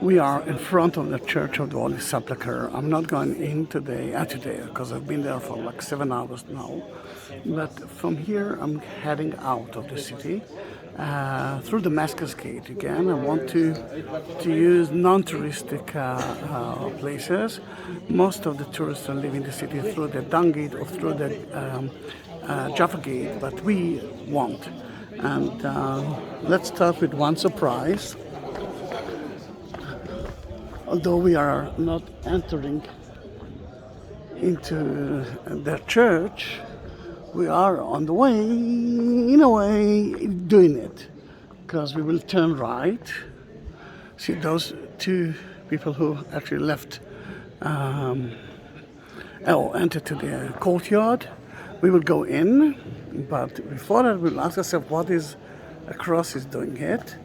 We are in front of the Church of the Holy Sepulchre. I'm not going in today because I've been there for like 7 hours now. But from here, I'm heading out of the city through Damascus Gate again. I want to use non-touristic places. Most of the tourists are leaving the city through the Dung Gate or through the Jaffa Gate, but we won't. And let's start with one surprise. Although we are not entering into their church, we are on the way, in a way, doing it. Because we will turn right. See those two people who actually left, entered to the courtyard. We will go in, but before that we'll ask ourselves what is a cross is doing it.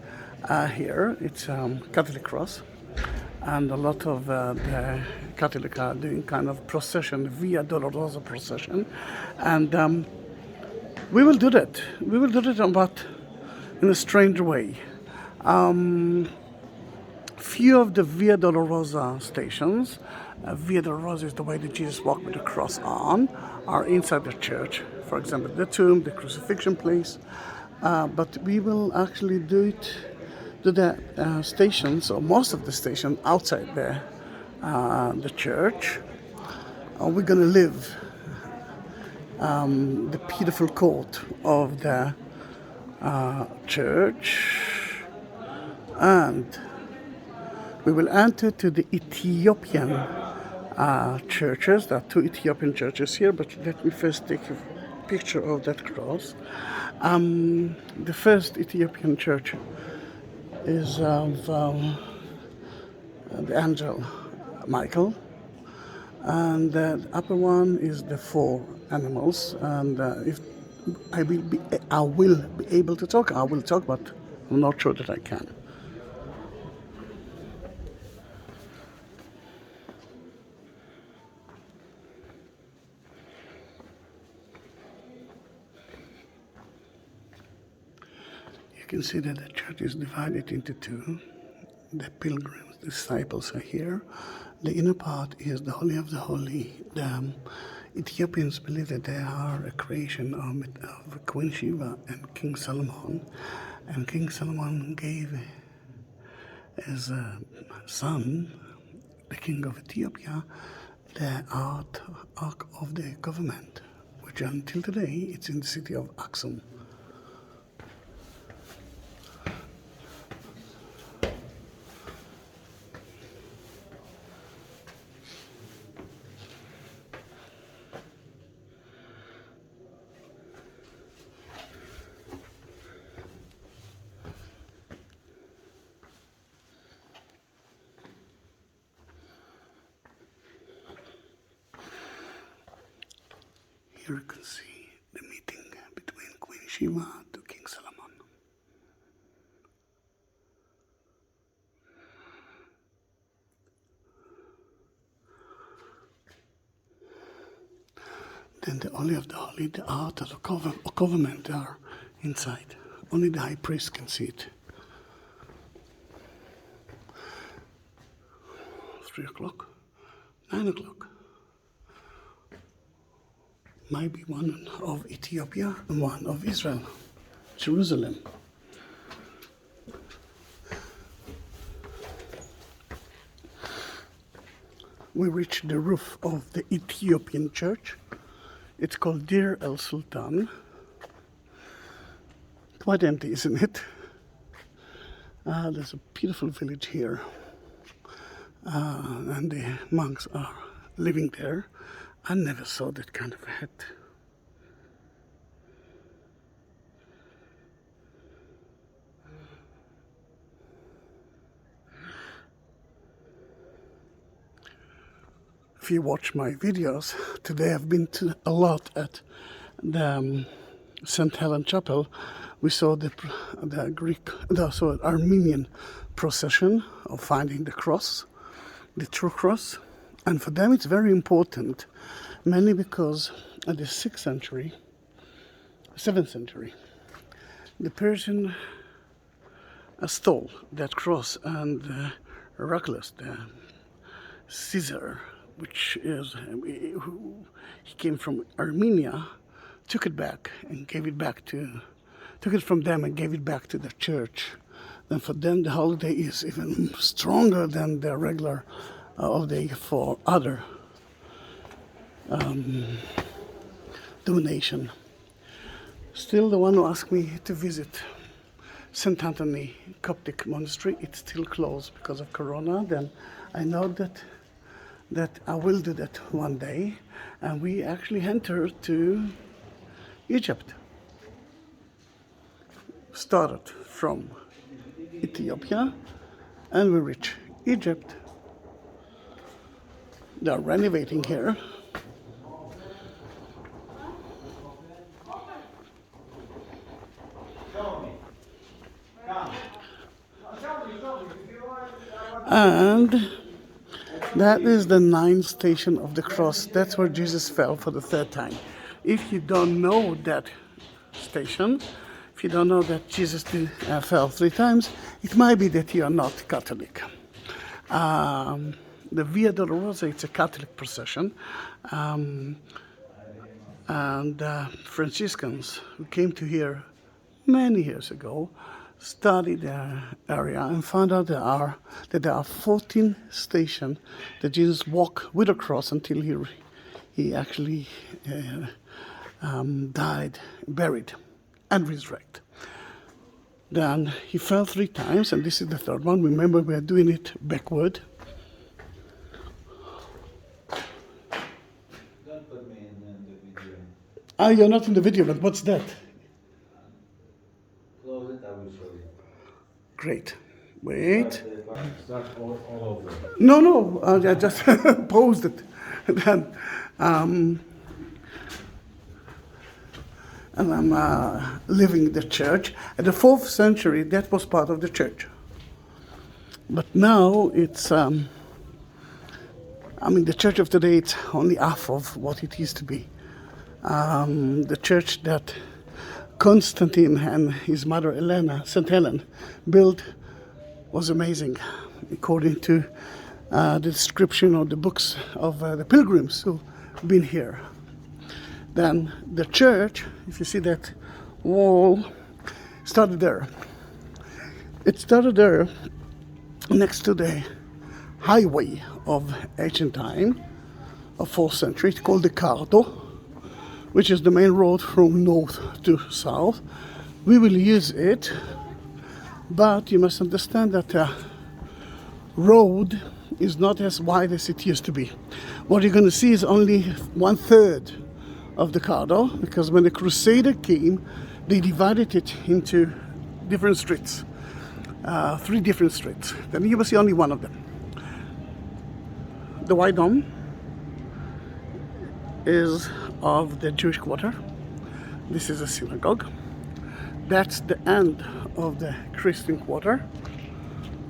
Here, it's Catholic cross. And a lot of the Catholic are doing kind of procession, Via Dolorosa procession. And we will do that. We will do that, but in a strange way. Few of the Via Dolorosa stations, Via Dolorosa is the way that Jesus walked with the cross on, are inside the church. For example, the tomb, the crucifixion place. But we will actually do it to the stations, or most of the stations outside the church. We're going to live the beautiful court of the church, and we will enter to the Ethiopian churches. There are 2 Ethiopian churches here, but let me first take a picture of that cross. The first Ethiopian church is of the angel Michael, and the upper one is the 4 animals. And if I will be able to talk, I will talk, but I'm not sure that I can. You can see that the church is divided into 2. The pilgrims, the disciples are here. The inner part is the Holy of the Holy. The Ethiopians believe that they are a creation of Queen Sheba and King Solomon. And King Solomon gave as a son, the king of Ethiopia, the Ark of the Government, which until today it's in the city of Aksum. Here you can see the meeting between Queen Sheba to King Solomon. Then the Holy of the Holy, the Ark of the Government are inside. Only the high priest can see it. 3 o'clock, 9 o'clock. Might be one of Ethiopia and one of Israel, Jerusalem. We reached the roof of the Ethiopian Church. It's called Deir el Sultan. Quite empty, isn't it? There's a beautiful village here, and the monks are living there. I never saw that kind of a hut. If you watch my videos, today I've been to a lot at the St. Helen Chapel. We saw the Armenian procession of finding the cross, the true cross. And for them it's very important, mainly because in the 6th century, 7th century, the Persian stole that cross and Heraclius, the Caesar, which is, he came from Armenia, took it back and gave it back to, took it from them and gave it back to the church. Then for them the holiday is even stronger than the regular holiday for other domination. Still, the one who asked me to visit St. Anthony Coptic Monastery, it's still closed because of Corona. Then I know that I will do that one day, and we actually enter to Egypt. Started from Ethiopia, and we reach Egypt. They are renovating here. And that is the 9th station of the cross. That's where Jesus fell for the 3rd time. If you don't know that station, if you don't know that Jesus fell 3 times, it might be that you are not Catholic. The Via Dolorosa, it's a Catholic procession. And Franciscans who came to here many years ago studied the area and found out that there are 14 stations that Jesus walked with a cross until he actually died, buried, and resurrected. Then he fell 3 times, and this is the 3rd one. Remember, we are doing it backward. Don't put me in the video. Ah, you're not in the video, but what's that? Close it, I will show you. Great. Wait. Start all over. No, I just paused it. Then, and I'm living the church. At the 4th century, that was part of the church. But now it's, the church of today, it's only half of what it used to be. The church that Constantine and his mother Helena, St. Helen, built was amazing, according to the description of the books of the pilgrims who've been here. Then the church, if you see that wall, started there. It started there next to the highway of ancient time, of 4th century. It's called the Cardo, which is the main road from north to south. We will use it, but you must understand that the road is not as wide as it used to be. What you're going to see is only 1/3 of the Cardo, because when the Crusader came, they divided it into different streets, 3 different streets. Then you will see only one of them. The White Dome is of the Jewish quarter. This is a synagogue. That's the end of the Christian quarter,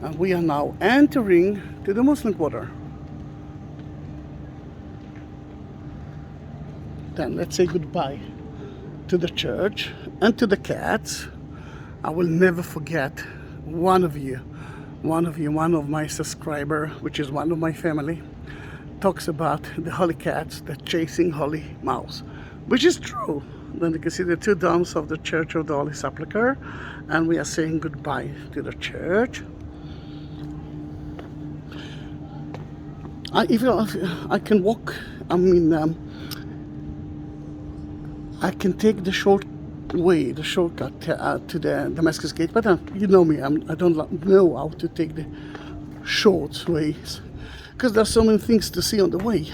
and we are now entering to the Muslim quarter. Then let's say goodbye to the church and to the cats. I will never forget one of my subscriber, which is one of my family, talks about the holy cats that chasing holy mouse, which is true. Then you can see the 2 domes of the Church of the Holy Sepulchre, and we are saying goodbye to the church. I can walk. I can take the shortcut to the Damascus Gate, but you know me, I don't know how to take the short ways, because there's so many things to see on the way.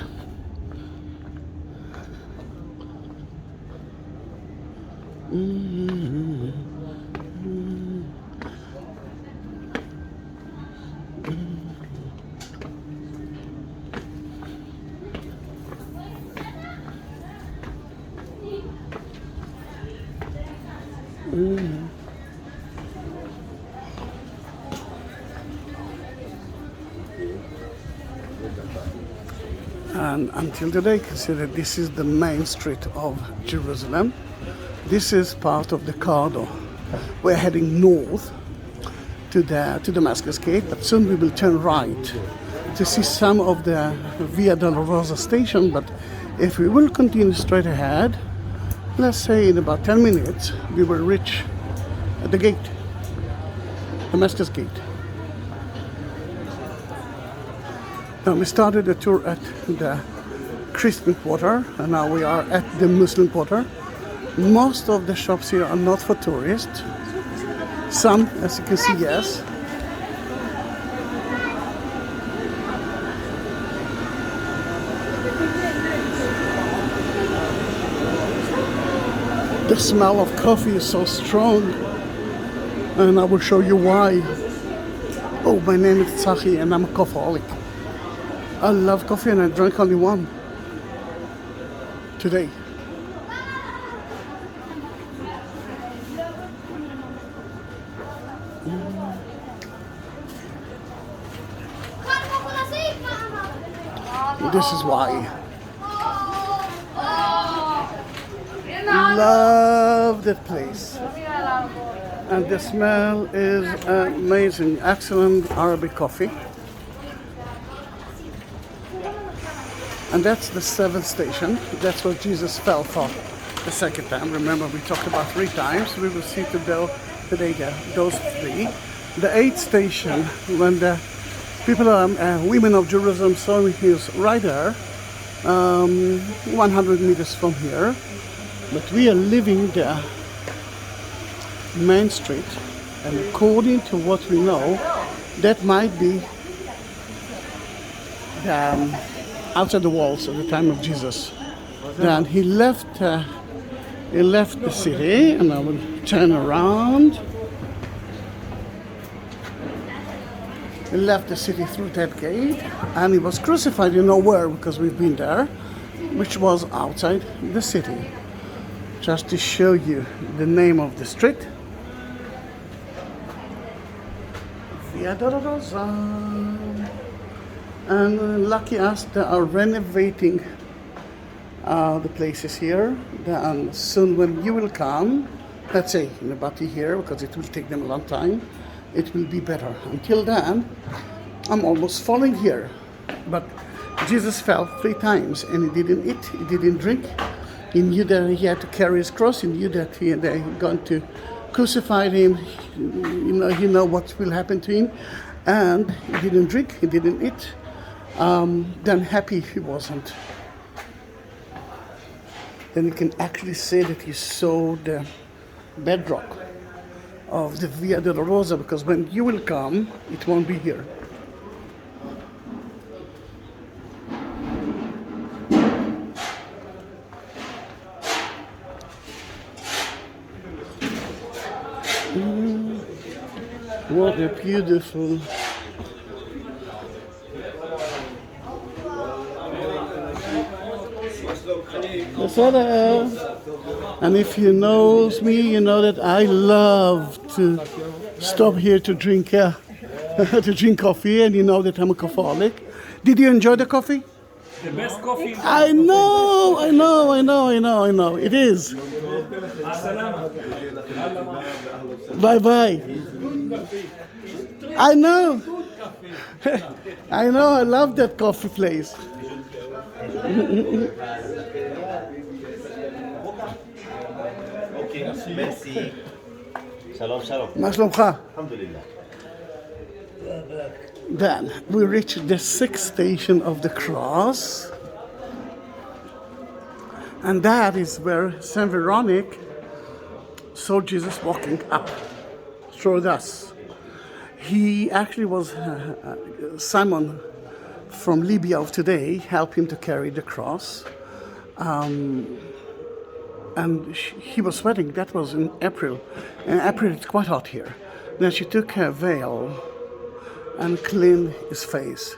And until today, consider this is the main street of Jerusalem. This is part of the Cardo. We're heading north to Damascus Gate, but soon we will turn right to see some of the Via Dolorosa station. But if we will continue straight ahead, let's say in about 10 minutes, we will reach the gate, Damascus Gate. Now we started the tour at the Christian quarter, and now we are at the Muslim quarter. Most of the shops here are not for tourists. Some, as you can see, yes. The smell of coffee is so strong, and I will show you why. Oh, my name is Zahi, and I'm a coffeeaholic. I love coffee, and I drank only one today. This is why. Love that place. And the smell is amazing. Excellent Arabic coffee. And that's the seventh station. That's where Jesus fell for the second time. Remember, we talked about 3 times. We will see today those 3. The 8th station, when the people, women of Jerusalem saw him, right there, 100 meters from here. But we are leaving the main street, and according to what we know, that might be outside the walls at the time of Jesus. Then he left the city, and I will turn around. He left the city through that gate, and he was crucified, you know where, because we've been there, which was outside the city. Just to show you the name of the street. Via Dolorosa. And lucky us, they are renovating the places here. And soon when you will come, let's say in about a year, because it will take them a long time, it will be better. Until then, I'm almost falling here. But Jesus fell 3 times, and he didn't eat, he didn't drink. He knew that he had to carry his cross. He knew that they were going to crucify him. He know what will happen to him. And he didn't drink, he didn't eat. Then happy he wasn't. Then you can actually say that he saw the bedrock of the Via Dolorosa, because when you will come, it won't be here. What a beautiful and if you know me, you know that I love to stop here to drink to drink coffee, and you know that I'm a coffeeaholic. Did you enjoy the coffee? The best coffee. I know. It is. Bye bye. I know. I love that coffee place. Okay, merci. Shalom, shalom. מה שלומך? Alhamdulillah. Then we reached the 6th station of the cross, and that is where Saint Veronique saw Jesus walking up through us. He actually was Simon from Libya of today helped him to carry the cross, and he was sweating. That was in April. In April it's quite hot here. Then she took her veil and cleaned his face.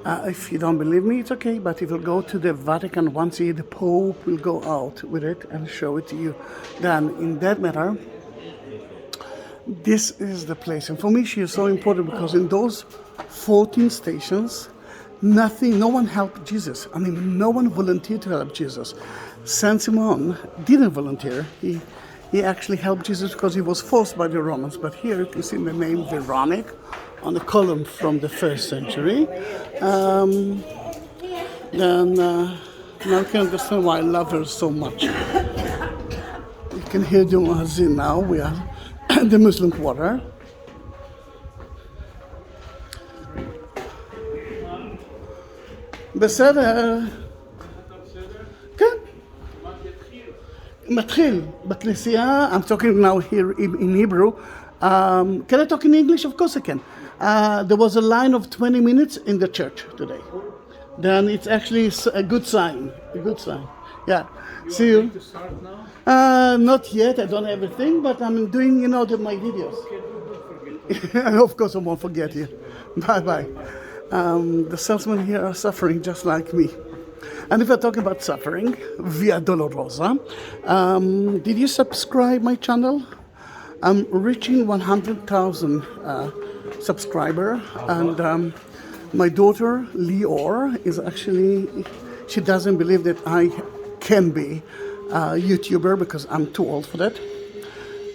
If you don't believe me, it's okay, but if you go to the Vatican once a year, the Pope will go out with it and show it to you. Then, in that matter, this is the place. And for me, she is so important because in those 14 stations, no one helped Jesus. I mean, no one volunteered to help Jesus. Saint Simon didn't volunteer. He actually helped Jesus because he was forced by the Romans. But here you can see the name Veronic on a column from the 1st century. Then now you can understand why I love her so much. You can hear the muazzin now. We are at the Muslim quarter. בסדר. כן. מתחיל בכנסייה. I'm talking now here in Hebrew. Can I talk in English? Of course I can. There was a line of 20 minutes in the church today. Then it's actually a good sign. A good sign. Yeah. See you. To start now? Not yet. I don't have everything, but I'm doing, my videos. Of course I won't forget you. Bye-bye. The salesmen here are suffering just like me. And if we're talking about suffering, Via Dolorosa, did you subscribe my channel? I'm reaching 100,000 subscriber, and my daughter Lior is actually, she doesn't believe that I can be a YouTuber because I'm too old for that.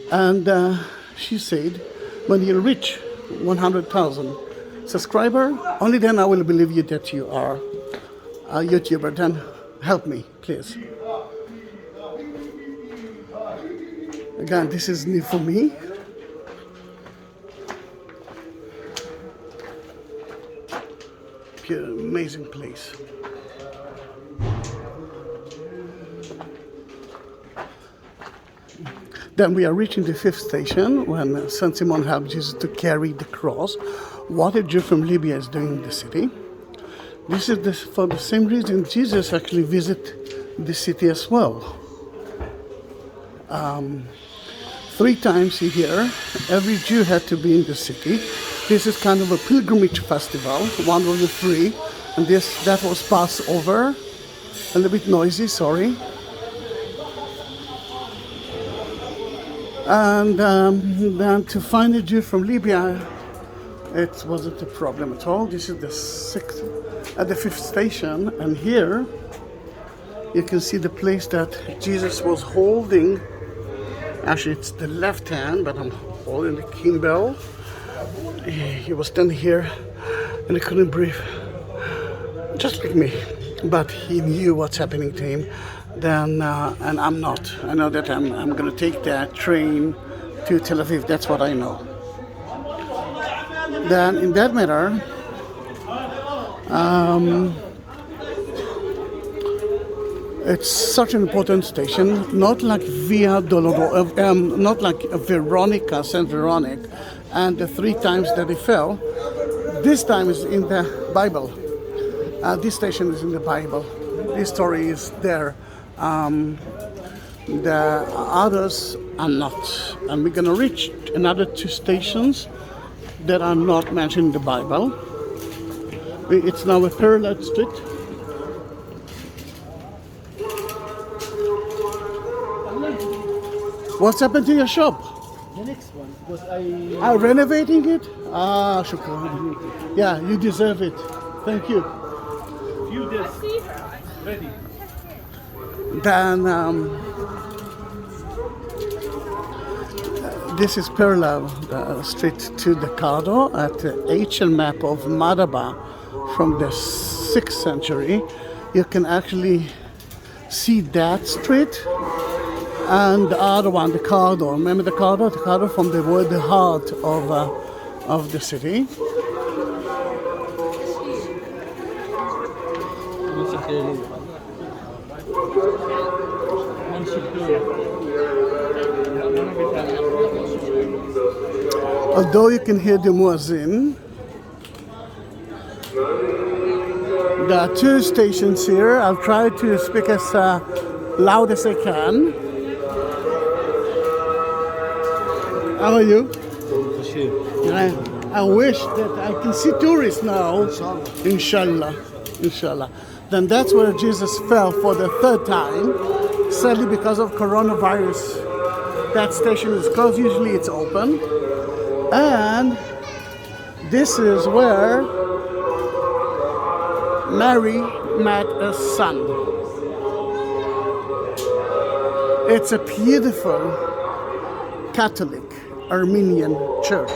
And she said, when you reach 100,000 subscriber, only then I will believe you that you are a YouTuber. Then help me, please. Again, this is new for me. Pure, amazing place. Then we are reaching the 5th station when Saint Simon helped Jesus to carry the cross. What a Jew from Libya is doing in the city. This is for the same reason Jesus actually visited the city as well. 3 times a year, every Jew had to be in the city. This is kind of a pilgrimage festival, one of the 3, and that was Passover. A little bit noisy, sorry. And then to find a Jew from Libya, it wasn't a problem at all. This is the 5th station, and here you can see the place that Jesus was holding. Actually, it's the left hand, but I'm holding the Kimbell. He was standing here, and he couldn't breathe, just like me. But he knew what's happening to him. Then, and I'm not. I know that I'm going to take that train to Tel Aviv. That's what I know. Then, in that matter, it's such an important station. Not like Via Dolorosa, not like Veronica, Saint Veronic, and the 3 times that he fell. This time is in the Bible. This station is in the Bible. This story is there. The others are not. And we're going to reach another 2 stations that are not mentioned in the Bible. It's now a parallel street. What's happened to your shop? The next one, because Are renovating it? Shukran. Yeah, you deserve it. Thank you. few days ready. Then this is parallel street to the Cado at the ancient map of Madaba from the 6th century. You can actually see that street and the other one, the Cado. Remember the Cado? The Cado from the word, the heart of the city. Although you can hear the muazzin, there are 2 stations here. I'll try to speak as loud as I can. How are you? I wish that I can see tourists now. Inshallah. Inshallah. Then that's where Jesus fell for the 3rd time. Sadly, because of coronavirus, that station is closed. Usually it's open. And this is where Mary met a son. It's a beautiful Catholic Armenian church.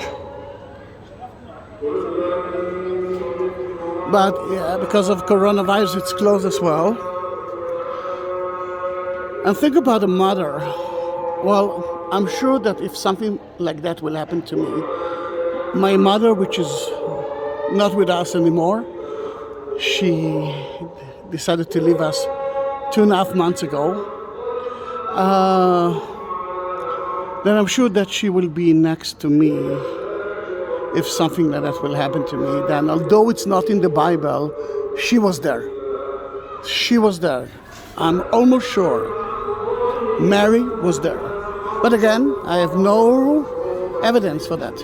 But yeah, because of coronavirus, it's closed as well. And think about a mother. Well, I'm sure that if something like that will happen to me, my mother, which is not with us anymore, she decided to leave us 2.5 months ago. Then I'm sure that she will be next to me if something like that will happen to me. Then, although it's not in the Bible, she was there. She was there. I'm almost sure Mary was there. But again, I have no evidence for that.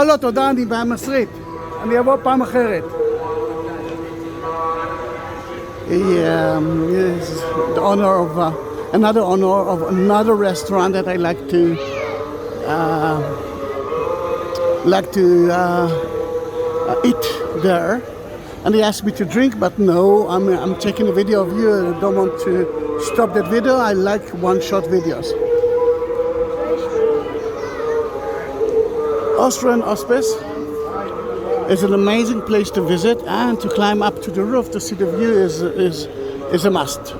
לא, תודה, אני במסריט. אני אבוא פעם אחרת. He is the owner of another restaurant that I like to eat there, and he asked me to drink, but no, I'm taking a video of you. I don't want to stop that video. I like one-shot videos. Austrian Hospice is an amazing place to visit, and to climb up to the roof to see the view is a must.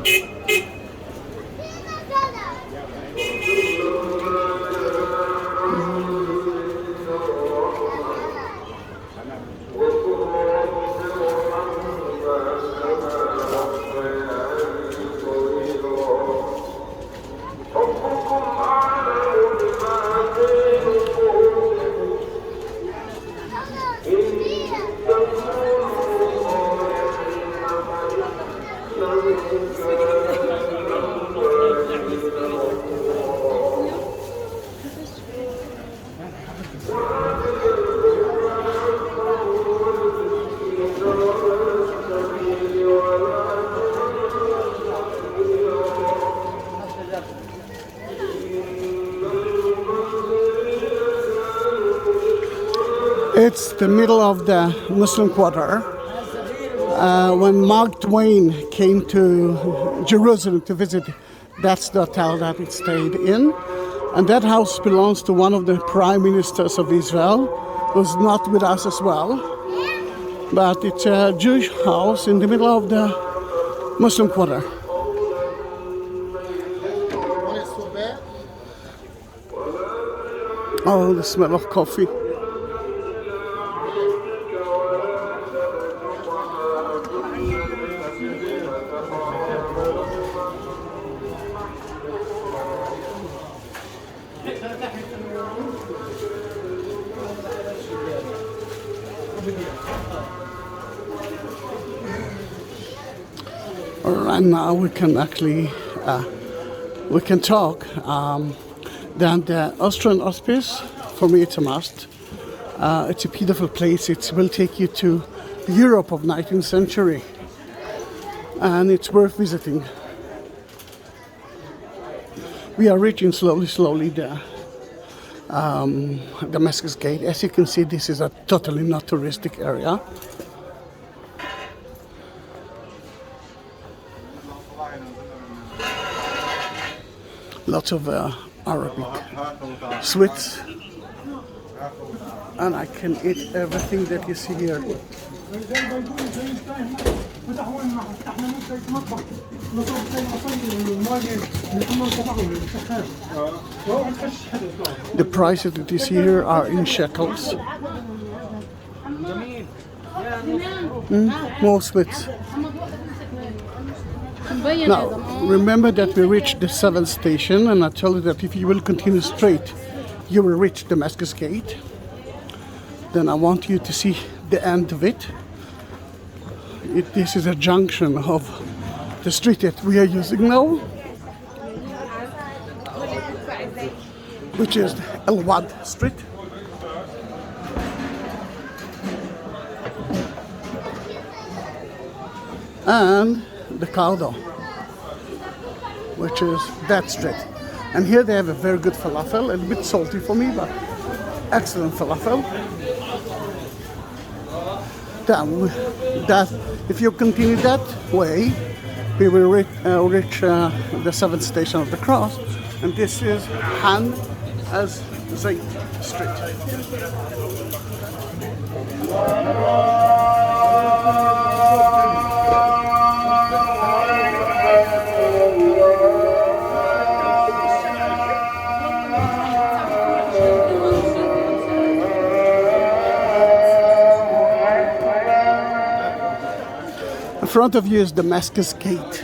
It's the middle of the Muslim quarter. When Mark Twain came to Jerusalem to visit, that's the hotel that it stayed in. And that house belongs to one of the prime ministers of Israel, who's not with us as well. But it's a Jewish house in the middle of the Muslim quarter. Oh, the smell of coffee. Right now we can actually we can talk. Then the Austrian Hospice, for me it's a must. It's a beautiful place. It will take you to Europe of 19th century, and it's worth visiting. We are reaching slowly the Damascus Gate. As you can see, this is a totally not touristic area. Lots of Arabic sweets, and I can eat everything that you see here. The prices that you see here are in shekels. More sweets. Now, remember that we reached the 7th station, and I told you that if you will continue straight, you will reach Damascus Gate. Then I want you to see the end of it. This is a junction of the street that we are using now, which is El-Wad Street. And the Cardo, which is that street. And here they have a very good falafel, a little bit salty for me, but excellent falafel. That if you continue that way, we will reach the seventh station of the cross, and this is Han as Zahi Street. In front of you is Damascus Gate.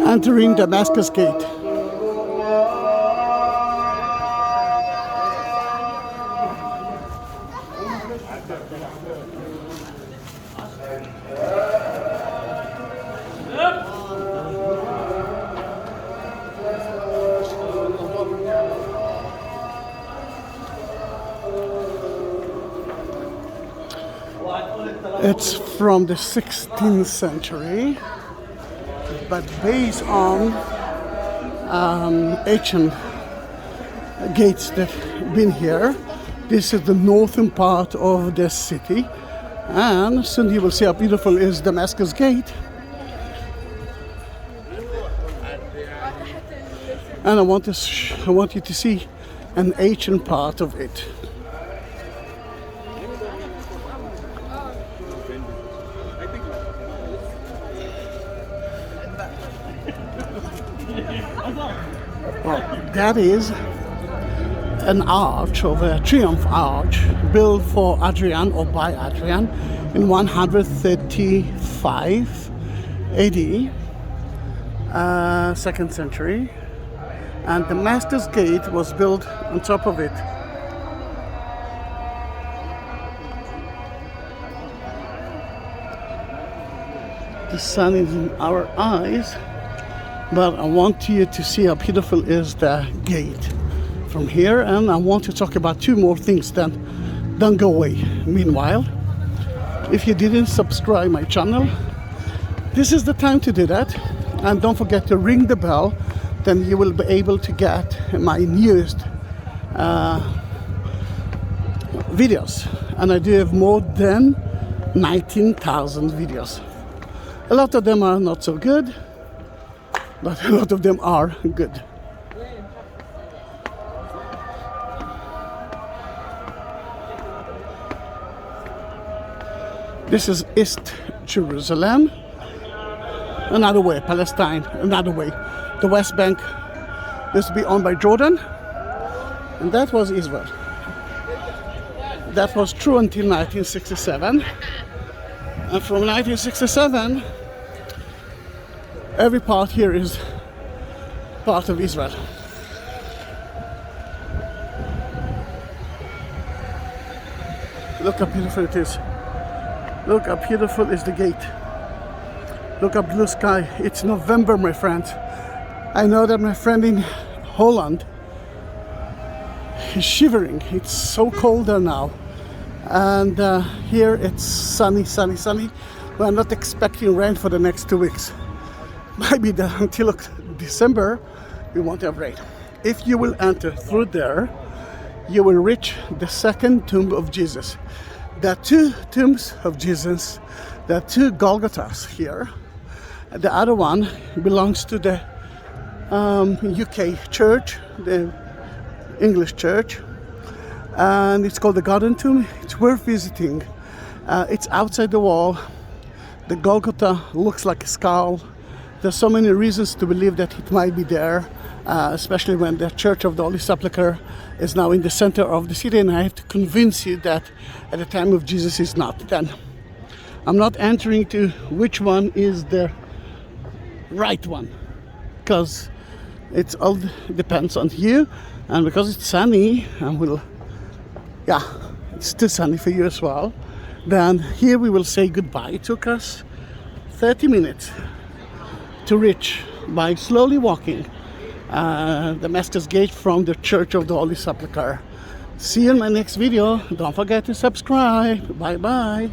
Entering Damascus Gate. It's from the 16th century, but based on ancient gates that have been here. This is the northern part of the city, and soon you will see how beautiful is Damascus Gate. And I want you to see an ancient part of it. Well, that is an arch, of a triumph arch, built for Adrian or by Adrian in 135 AD, 2nd century, and the Damascus Gate was built on top of it. The sun is in our eyes, but I want you to see how beautiful is the gate from here, and I want to talk about two more things, then don't go away. Meanwhile, if you didn't subscribe my channel, this is the time to do that, and don't forget to ring the bell, then you will be able to get my newest videos, and I do have more than 19,000 videos. A lot of them are not so good, but a lot of them are good. This is East Jerusalem, another way, Palestine, another way. The West Bank used to be owned by Jordan, and that was Israel. That was true until 1967, and from 1967, every part here is part of Israel. Look how beautiful it is. Look how beautiful is the gate. Look up blue sky. It's November, my friends. I know that my friend in Holland is shivering. It's so cold there now. And here it's sunny, sunny, sunny. We're not expecting rain for the next 2 weeks. Maybe until December we won't have rain. If you will enter through there, you will reach the second tomb of Jesus. There are two tombs of Jesus. There are two Golgothas here. The other one belongs to the UK church, the English church, and it's called the Garden Tomb. It's worth visiting. It's outside the wall. The Golgotha looks like a skull. There's so many reasons to believe that it might be there, especially when the Church of the Holy Sepulchre is now in the center of the city, and I have to convince you that at the time of Jesus is not. Then I'm not entering to which one is the right one, because it all depends on you, and because it's sunny and it's too sunny for you as well, then here we will say goodbye. It took us 30 minutes to reach by slowly walking Damascus Gate from the Church of the Holy Sepulchre. See you in my next video. Don't forget to subscribe. Bye bye.